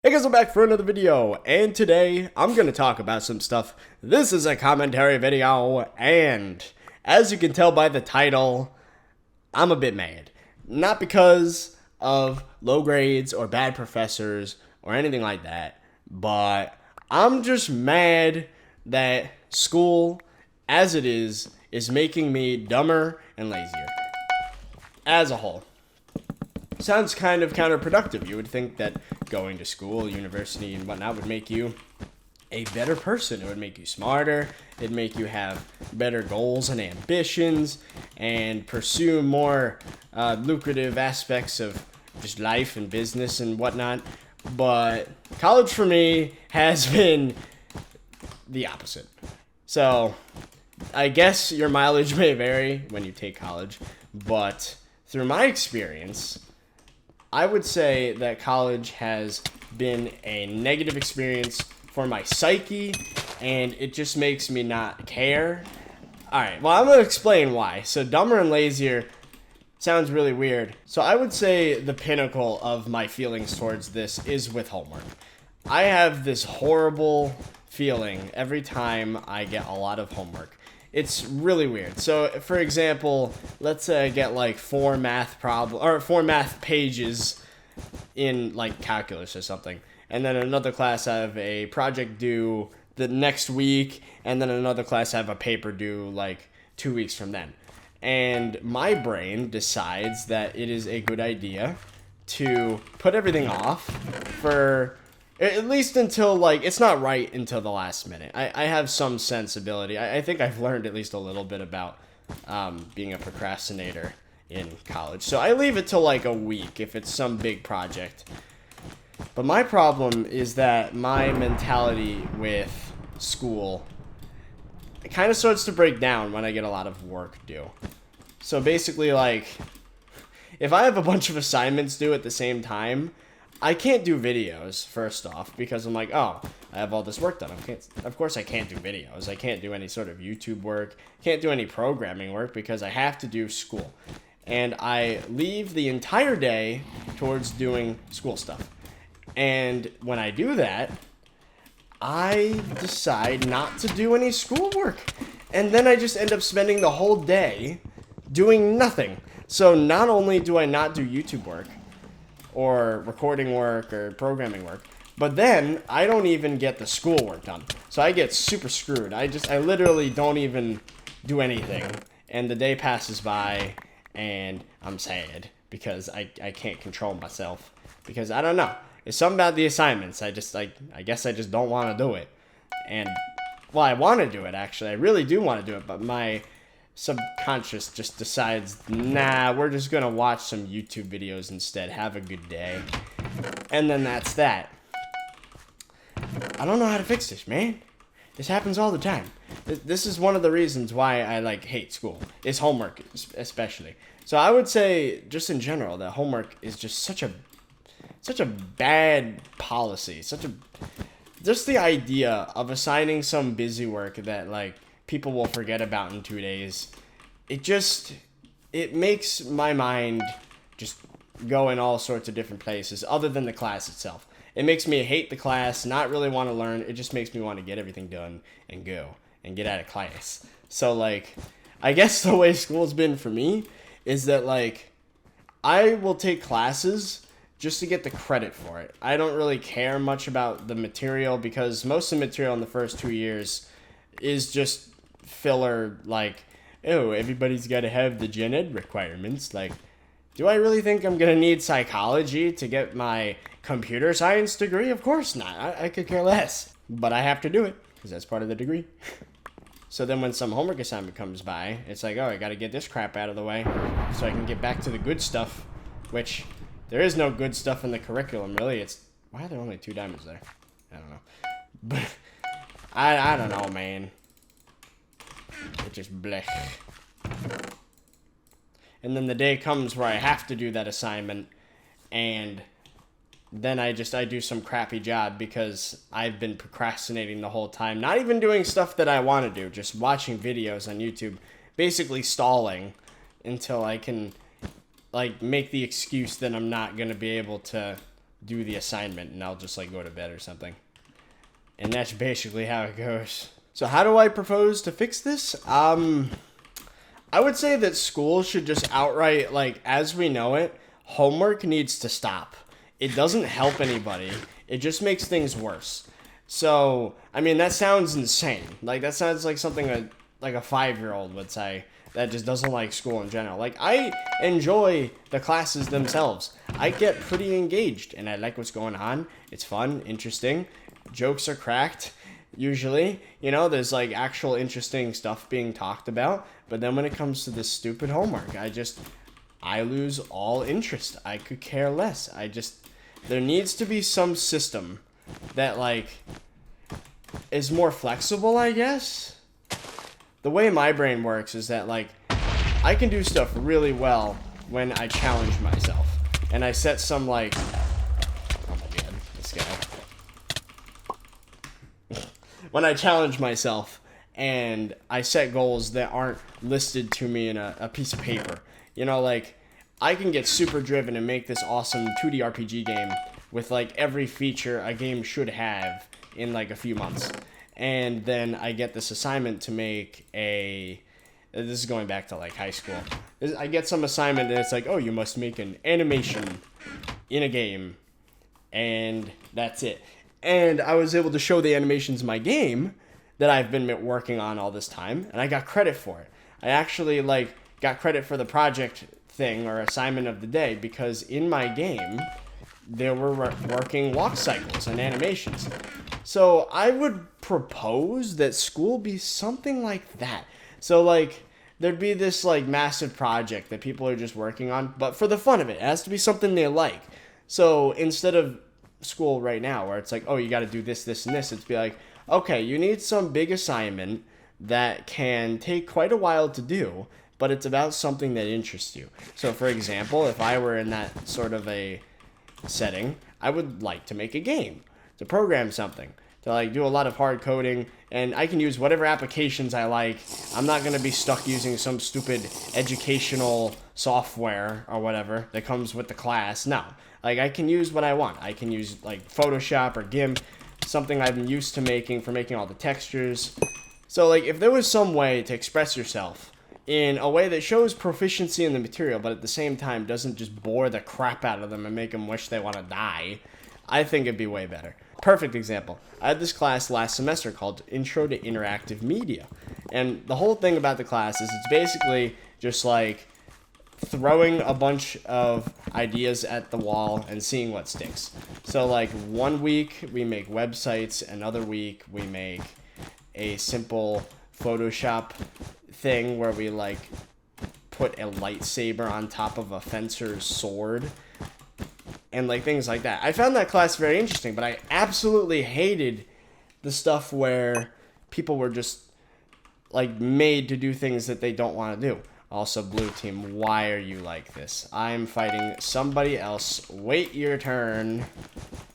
Hey guys, I'm back for another video, and today I'm going to talk about some stuff. This is a commentary video, and as you can tell by the title, I'm a bit mad. Not because of low grades or bad professors or anything like that, but I'm just mad that school, as it is making me dumber and lazier. As a whole. Sounds kind of counterproductive. You would think that going to school, university, and whatnot would make you a better person. It would make you smarter. It'd make you have better goals and ambitions and pursue more lucrative aspects of just life and business and whatnot. But college for me has been the opposite. So I guess your mileage may vary when you take college, but through my experience, I would say that college has been a negative experience for my psyche, and it just makes me not care. Alright, well, I'm going to explain why. So, dumber and lazier sounds really weird. So, I would say the pinnacle of my feelings towards this is with homework. I have this horrible feeling every time I get a lot of homework. It's really weird. So, for example, let's say I get like four math pages in like calculus or something, and then another class I have a project due the next week, and then another class I have a paper due like 2 weeks from then. And my brain decides that it is a good idea to put everything off for at least until, like, it's not right until the last minute. I have some sensibility. I think I've learned at least a little bit about being a procrastinator in college. So I leave it till, like, a week if it's some big project. But my problem is that my mentality with school, it kind of starts to break down when I get a lot of work due. So basically, like, if I have a bunch of assignments due at the same time, I can't do videos, first off, because I'm like, oh, I have all this work done. Of course I can't do videos. I can't do any sort of YouTube work. Can't do any programming work because I have to do school. And I leave the entire day towards doing school stuff. And when I do that, I decide not to do any schoolwork. And then I just end up spending the whole day doing nothing. So not only do I not do YouTube work, or recording work or programming work, but then I don't even get the schoolwork done. So I get super screwed. I literally don't even do anything, and the day passes by and I'm sad because I can't control myself, because I don't know, it's something about the assignments. I guess I just don't want to do it. And well, I want to do it, actually. I really do want to do it, but my subconscious just decides, nah, we're just gonna watch some YouTube videos instead. Have a good day. And then that's that. I don't know how to fix this, man. This happens all the time. This is one of the reasons why I like hate school. Is homework, especially. So I would say, just in general, that homework is just such a bad policy. Just the idea of assigning some busy work that, like, people will forget about in 2 days. It makes my mind just go in all sorts of different places other than the class itself. It makes me hate the class, not really want to learn. It just makes me want to get everything done and go and get out of class. So, like, I guess the way school's been for me is that, like, I will take classes just to get the credit for it. I don't really care much about the material, because most of the material in the first 2 years is just filler. Like, oh, everybody's got to have the gen ed requirements. Like, do I really think I'm going to need psychology to get my computer science degree? Of course not. I could care less. But I have to do it because that's part of the degree. So then when some homework assignment comes by, it's like, oh, I got to get this crap out of the way so I can get back to the good stuff, which there is no good stuff in the curriculum, really. Why are there only 2 diamonds there? I don't know. But I don't know, man. It just blech. And then the day comes where I have to do that assignment, and then I do some crappy job because I've been procrastinating the whole time. Not even doing stuff that I want to do, just watching videos on YouTube, basically stalling until I can, like, make the excuse that I'm not going to be able to do the assignment and I'll just like go to bed or something. And that's basically how it goes. So how do I propose to fix this? I would say that school should just outright, like, as we know it, homework needs to stop. It doesn't help anybody. It just makes things worse. So, I mean, that sounds insane. Like, that sounds like something like a 5-year-old would say that just doesn't like school in general. Like, I enjoy the classes themselves. I get pretty engaged, and I like what's going on. It's fun, interesting. Jokes are cracked, usually. You know, there's, like, actual interesting stuff being talked about. But then when it comes to this stupid homework, I lose all interest. I could care less. There needs to be some system that, like, is more flexible, I guess. The way my brain works is that, like, I can do stuff really well when I challenge myself. And I set some, like... Oh my god, this guy. When I challenge myself and I set goals that aren't listed to me in a piece of paper. You know, like, I can get super driven and make this awesome 2D RPG game with, like, every feature a game should have in, like, a few months. And then I get this assignment to make this is going back to, like, high school. I get some assignment and it's like, oh, you must make an animation in a game. And that's it. And I was able to show the animations in my game that I've been working on all this time. And I got credit for it. I actually, like, got credit for the project thing or assignment of the day because in my game, there were working walk cycles and animations. So I would propose that school be something like that. So, like, there'd be this, like, massive project that people are just working on, but for the fun of it has to be something they like. So instead of school right now where it's like, oh, you got to do this, this, and this, it'd be like, okay, you need some big assignment that can take quite a while to do, but it's about something that interests you. So, for example, if I were in that sort of a setting, I would like to make a game, to program something, to, like, do a lot of hard coding, and I can use whatever applications I like. I'm not going to be stuck using some stupid educational software or whatever that comes with the class. No. Like, I can use what I want. I can use, like, Photoshop or GIMP, something I'm used to making for making all the textures. So, like, if there was some way to express yourself in a way that shows proficiency in the material, but at the same time doesn't just bore the crap out of them and make them wish they want to die, I think it'd be way better. Perfect example. I had this class last semester called Intro to Interactive Media. And the whole thing about the class is it's basically just like throwing a bunch of ideas at the wall and seeing what sticks. So, like, one week we make websites, another week we make a simple Photoshop thing where we, like, put a lightsaber on top of a fencer's sword and, like, things like that. I found that class very interesting, but I absolutely hated the stuff where people were just, like, made to do things that they don't want to do. Also, blue team, why are you like this? I'm fighting somebody else. Wait your turn.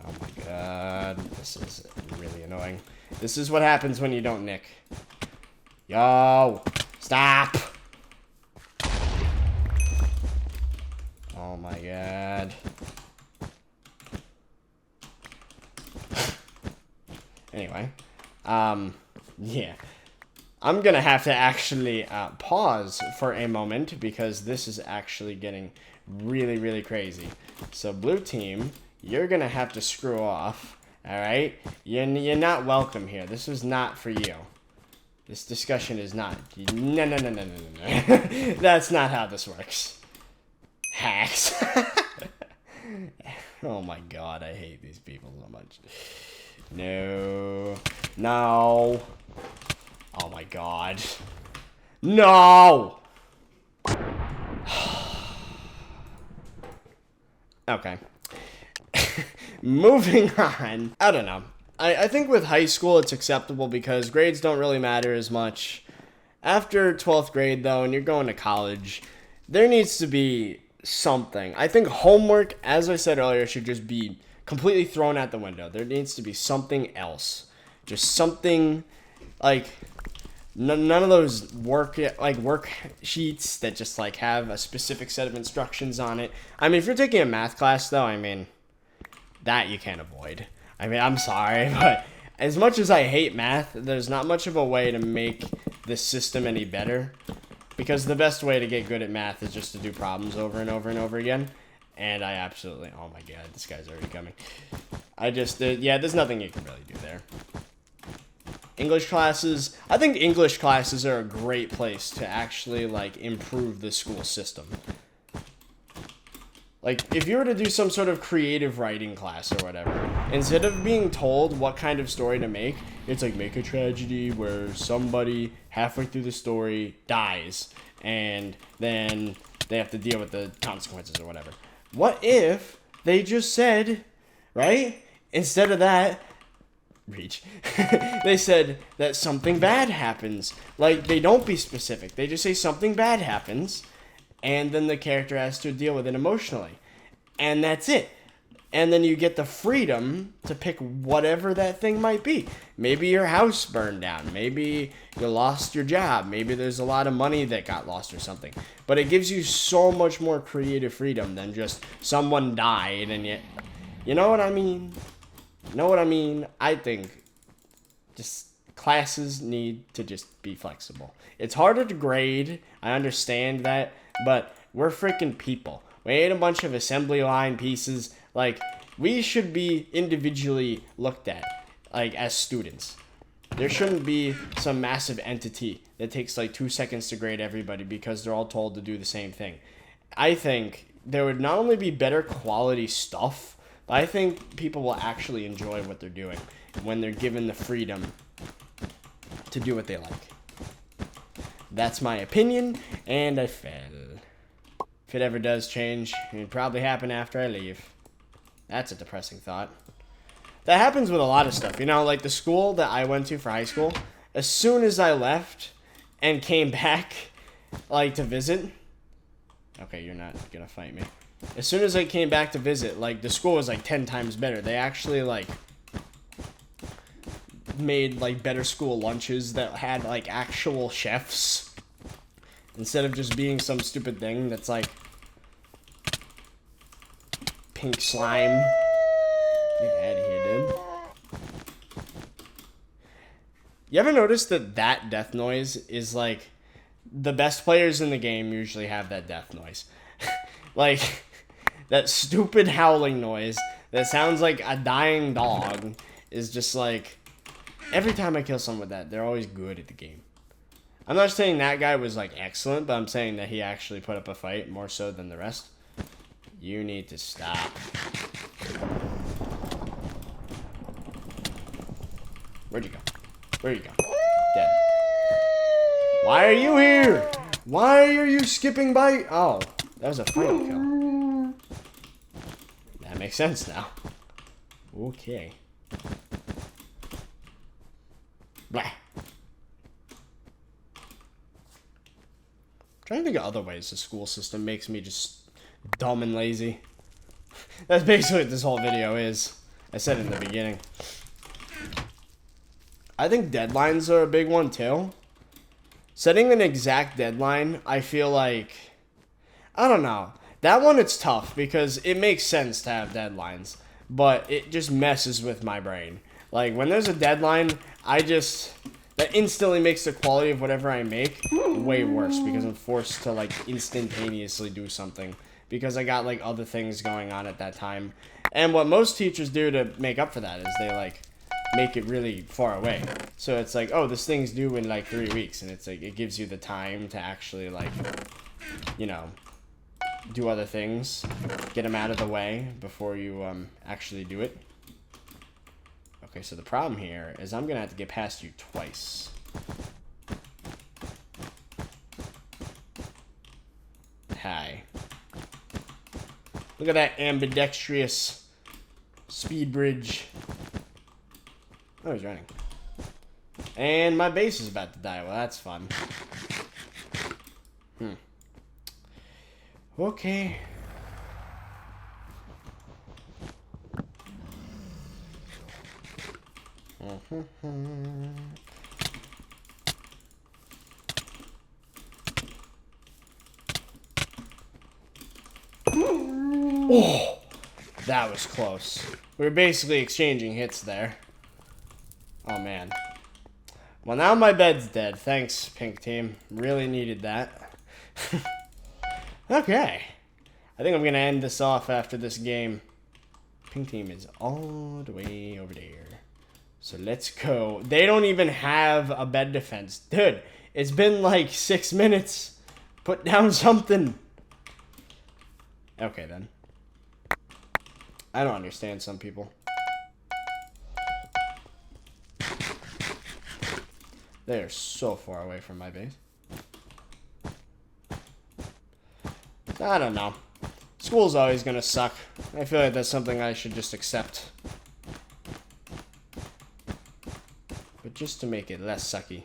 Oh my god, this is really annoying. This is what happens when you don't nick. Yo, stop. Oh my god. Anyway, yeah. I'm gonna have to actually pause for a moment because this is actually getting really, really crazy. So, blue team, you're gonna have to screw off, alright? You're not welcome here. This is not for you. This discussion is not... No. That's not how this works. Hacks. Oh my god, I hate these people so much. No. Oh my god. No! Okay. Moving on. I don't know. I think with high school it's acceptable because grades don't really matter as much. After 12th grade, though, and you're going to college, there needs to be something. I think homework, as I said earlier, should just be completely thrown out the window. There needs to be something else. Just something, like... None of those work sheets that just, like, have a specific set of instructions on it. I mean, if you're taking a math class, though, I mean, that you can't avoid. I mean, I'm sorry, but as much as I hate math, there's not much of a way to make this system any better. Because the best way to get good at math is just to do problems over and over and over again. And I absolutely... Oh my god, this guy's already coming. Yeah, there's nothing you can really do there. English classes... I think English classes are a great place to actually, like, improve the school system. Like, if you were to do some sort of creative writing class or whatever, instead of being told what kind of story to make, it's like, make a tragedy where somebody halfway through the story dies, and then they have to deal with the consequences or whatever. What if they just said, right? Instead of that, reach. They said that something bad happens. Like, they don't be specific. They just say something bad happens, and then the character has to deal with it emotionally. And that's it. And then you get the freedom to pick whatever that thing might be. Maybe your house burned down. Maybe you lost your job. Maybe there's a lot of money that got lost or something. But it gives you so much more creative freedom than just someone died and you know what I mean? You know what I mean? I think just classes need to just be flexible. It's harder to grade. I understand that. But we're freaking people. We ain't a bunch of assembly line pieces. Like, we should be individually looked at, like, as students. There shouldn't be some massive entity that takes, like, 2 seconds to grade everybody because they're all told to do the same thing. I think there would not only be better quality stuff, but I think people will actually enjoy what they're doing when they're given the freedom to do what they like. That's my opinion, and I fail. If it ever does change, it'd probably happen after I leave. That's a depressing thought. That happens with a lot of stuff. You know, like the school that I went to for high school, as soon as I left and came back, like, to visit... Okay, you're not gonna fight me. As soon as I came back to visit, like, the school was, like, 10 times better. They actually, like, made, like, better school lunches that had, like, actual chefs. Instead of just being some stupid thing that's, like, pink slime. Get out of here, dude. You ever notice that death noise is, like, the best players in the game usually have that death noise. Like, that stupid howling noise that sounds like a dying dog is just, like, every time I kill someone with that, they're always good at the game. I'm not saying that guy was, like, excellent, but I'm saying that he actually put up a fight more so than the rest. You need to stop. Where'd you go? Where'd you go? Dead. Why are you here? Why are you skipping by? Oh, that was a final kill. That makes sense now. Okay. Blah. Trying to think of other ways the school system makes me just dumb and lazy. That's basically what this whole video is. I said in the beginning. I think deadlines are a big one too. Setting an exact deadline, I feel like... I don't know. That one, it's tough because it makes sense to have deadlines. But it just messes with my brain. Like, when there's a deadline, that instantly makes the quality of whatever I make way worse because I'm forced to, like, instantaneously do something because I got, like, other things going on at that time. And what most teachers do to make up for that is they, like, make it really far away. So it's like, oh, this thing's due in, like, 3 weeks, and it's like, it gives you the time to actually, like, you know, do other things, get them out of the way before you actually do it. Okay, so the problem here is I'm gonna have to get past you twice. Hi. Look at that ambidextrous speed bridge. Oh, he's running. And my base is about to die. Well, that's fun. Okay. Oh! That was close. We were basically exchanging hits there. Oh, man. Well, now my bed's dead. Thanks, pink team. Really needed that. Okay. I think I'm going to end this off after this game. Pink team is all the way over there. So let's go. They don't even have a bed defense. Dude, it's been like 6 minutes. Put down something. Okay, then. I don't understand some people. They are so far away from my base. I don't know. School's always gonna suck. I feel like that's something I should just accept. But just to make it less sucky.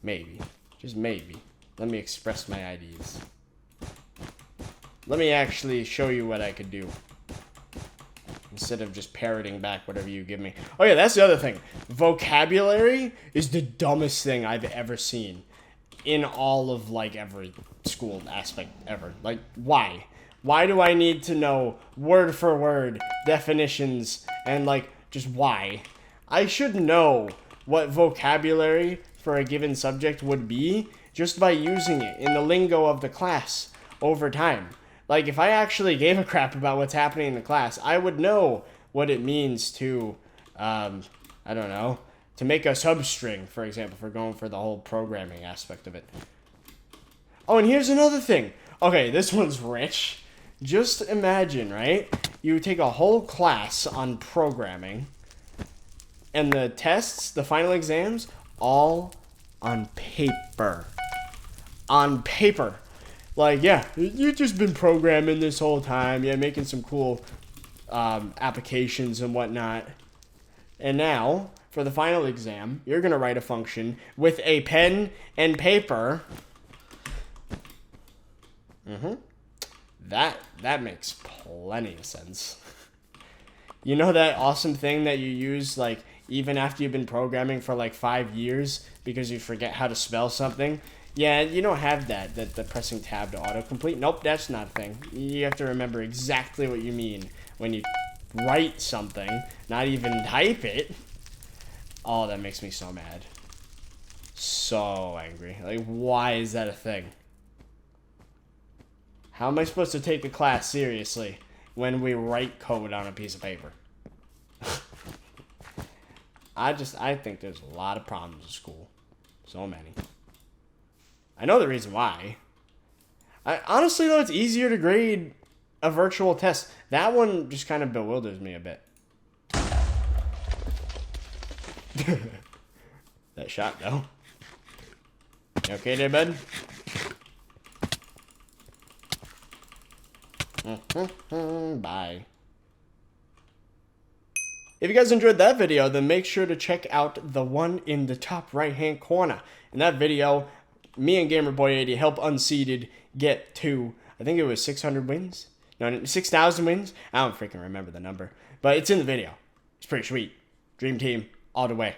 Maybe. Just maybe. Let me express my ideas. Let me actually show you what I could do. Instead of just parroting back whatever you give me. Oh yeah, that's the other thing. Vocabulary is the dumbest thing I've ever seen. In all of, like, every school aspect ever. Like, why? Why do I need to know word for word definitions and, like, just why? I should know what vocabulary for a given subject would be just by using it in the lingo of the class over time. Like, if I actually gave a crap about what's happening in the class, I would know what it means to, I don't know, to make a substring, for example, if we're going for the whole programming aspect of it. Oh, and here's another thing. Okay, this one's rich. Just imagine, right? You take a whole class on programming, and the tests, the final exams, all on paper. On paper. Like, yeah, you've just been programming this whole time. Yeah, making some cool applications and whatnot. And now, for the final exam, you're going to write a function with a pen and paper. That makes plenty of sense. You know that awesome thing that you use, like, even after you've been programming for, like, 5 years because you forget how to spell something? Yeah, you don't have that the pressing tab to autocomplete. Nope, that's not a thing. You have to remember exactly what you mean when you write something, not even type it. Oh, that makes me so mad. So angry. Like, why is that a thing? How am I supposed to take the class seriously when we write code on a piece of paper? I think there's a lot of problems in school. So many. I know the reason why. Honestly, though, it's easier to grade a virtual test. That one just kind of bewilders me a bit. That shot, though. You okay there, bud? Bye. If you guys enjoyed that video, then make sure to check out the one in the top right-hand corner. In that video, me and GamerBoy80 help Unseeded get to, I think it was 600 wins? No, 6,000 wins? I don't freaking remember the number. But it's in the video. It's pretty sweet. Dream team, all the way.